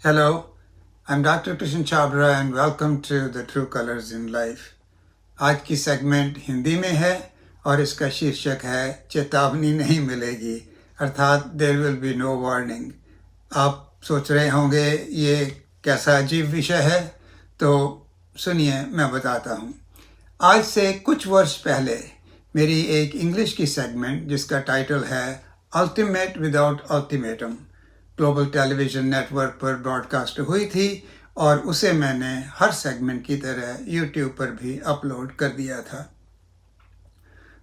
Hello, I'm Dr. Krishan Chabra and welcome to the True Colors in Life. आज की segment Hindi में है और इसका शीर्षक है चेतावनी नहीं मिलेगी, अर्थात there will be no warning. आप सोच रहे होंगे ये कैसा अजीब विषय है, तो सुनिए मैं बताता हूँ। आज से कुछ वर्ष पहले मेरी एक इंग्लिश की सेगमेंट जिसका टाइटल है ultimate without ultimatum global television network पर ब्रॉडकास्ट हुई थी और उसे मैंने हर सेगमेंट की तरह यूट्यूब पर भी अपलोड कर दिया था।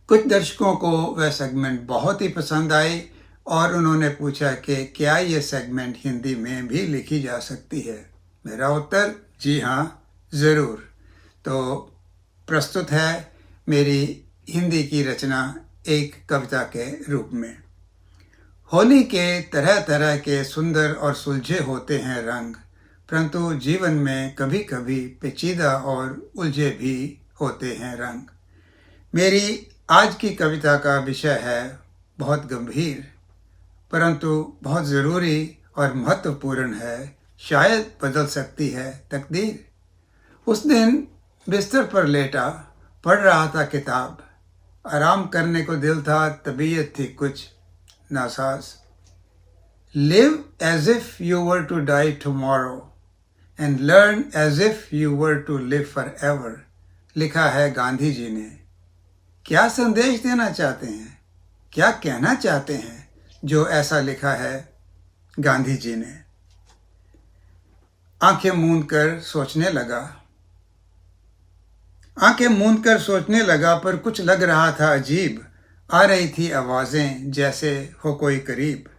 कुछ दर्शकों को वह सेगमेंट बहुत ही पसंद आई और उन्होंने पूछा कि क्या ये सेगमेंट हिंदी में भी लिखी जा सकती है। मेरा उत्तर जी हाँ, ज़रूर। तो प्रस्तुत है मेरी हिंदी की रचना एक कविता के रूप में। होली के तरह तरह के सुंदर और सुलझे होते हैं रंग, परंतु जीवन में कभी कभी पेचीदा और उलझे भी होते हैं रंग। मेरी आज की कविता का विषय है बहुत गंभीर, परंतु बहुत ज़रूरी और महत्वपूर्ण है। शायद बदल सकती है तकदीर। उस दिन बिस्तर पर लेटा पढ़ रहा था किताब, आराम करने को दिल था, तबीयत थी कुछ NASA's. Live as if you were to die tomorrow and learn as if you were to live forever, लिखा है गांधी जी ने। क्या संदेश देना चाहते हैं, क्या कहना चाहते हैं जो ऐसा लिखा है गांधी जी ने। आंखें मूंद कर सोचने लगा, पर कुछ लग रहा था अजीब। आ रही थी आवाज़ें जैसे हो कोई करीब।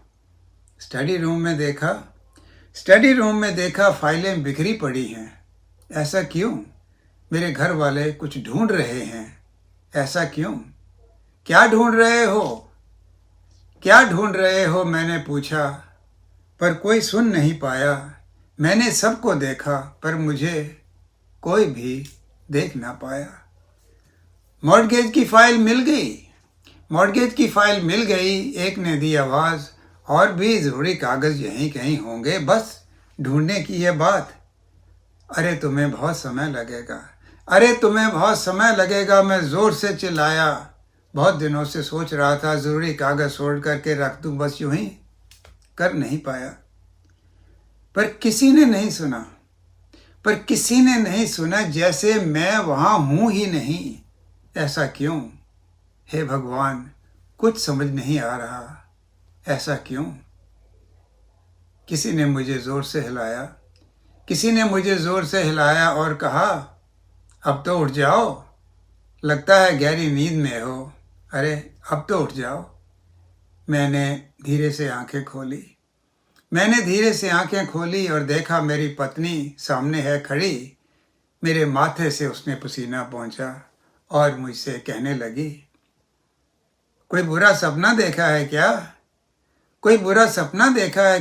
स्टडी रूम में देखा फाइलें बिखरी पड़ी हैं। ऐसा क्यों? मेरे घर वाले कुछ ढूंढ रहे हैं। ऐसा क्यों? क्या ढूंढ रहे हो मैंने पूछा, पर कोई सुन नहीं पाया। मैंने सबको देखा पर मुझे कोई भी देख ना पाया। मॉर्गेज की फाइल मिल गई, एक ने दी आवाज़, और भी ज़रूरी कागज़ यहीं कहीं होंगे, बस ढूंढने की है बात। अरे तुम्हें बहुत समय लगेगा, मैं ज़ोर से चिल्लाया। बहुत दिनों से सोच रहा था ज़रूरी कागज़ छोड़ करके रख दूँ, बस यूं ही कर नहीं पाया। पर किसी ने नहीं सुना, जैसे मैं वहाँ हूँ ही नहीं। ऐसा क्यों? हे भगवान, कुछ समझ नहीं आ रहा। ऐसा क्यों? किसी ने मुझे ज़ोर से हिलाया और कहा, अब तो उठ जाओ, लगता है गहरी नींद में हो। अरे अब तो उठ जाओ। मैंने धीरे से आंखें खोली और देखा मेरी पत्नी सामने है खड़ी। मेरे माथे से उसने पसीना पोंछा और मुझसे कहने लगी, कोई बुरा सपना देखा है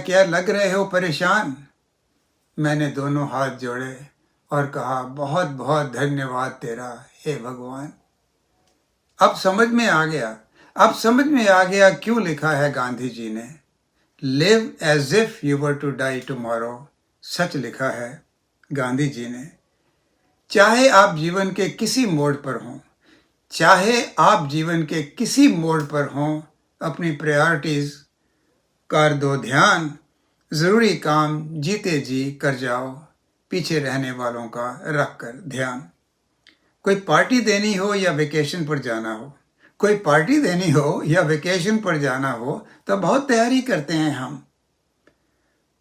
क्या? लग रहे हो परेशान। मैंने दोनों हाथ जोड़े और कहा, बहुत बहुत धन्यवाद तेरा हे भगवान। अब समझ में आ गया क्यों लिखा है गांधी जी ने। Live as if you were to die tomorrow, सच लिखा है गांधी जी ने। चाहे आप जीवन के किसी मोड़ पर हों, अपनी प्रायोरिटीज कर दो ध्यान। ज़रूरी काम जीते जी कर जाओ, पीछे रहने वालों का रख कर ध्यान। कोई पार्टी देनी हो या वेकेशन पर जाना हो तो बहुत तैयारी करते हैं हम,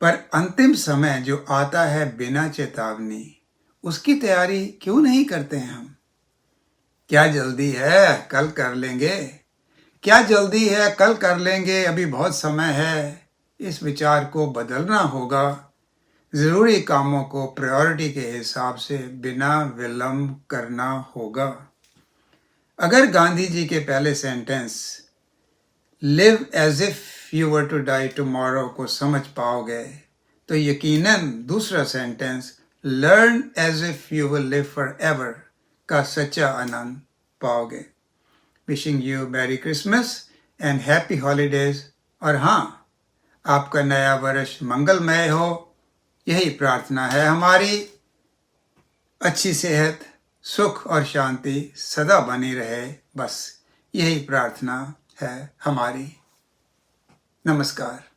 पर अंतिम समय जो आता है बिना चेतावनी, उसकी तैयारी क्यों नहीं करते हैं हम। क्या जल्दी है, कल कर लेंगे, अभी बहुत समय है। इस विचार को बदलना होगा। ज़रूरी कामों को प्रायोरिटी के हिसाब से बिना विलंब करना होगा। अगर गांधी जी के पहले sentence live as if you were to die tomorrow को समझ पाओगे, तो यकीनन दूसरा sentence learn as if you will live forever का सच्चा आनंद पाओगे। Wishing you merry Christmas and happy holidays. और हाँ, आपका नया वर्ष मंगलमय हो। यही प्रार्थना है हमारी। अच्छी सेहत, सुख और शांति सदा बनी रहे, बस यही प्रार्थना है हमारी। नमस्कार।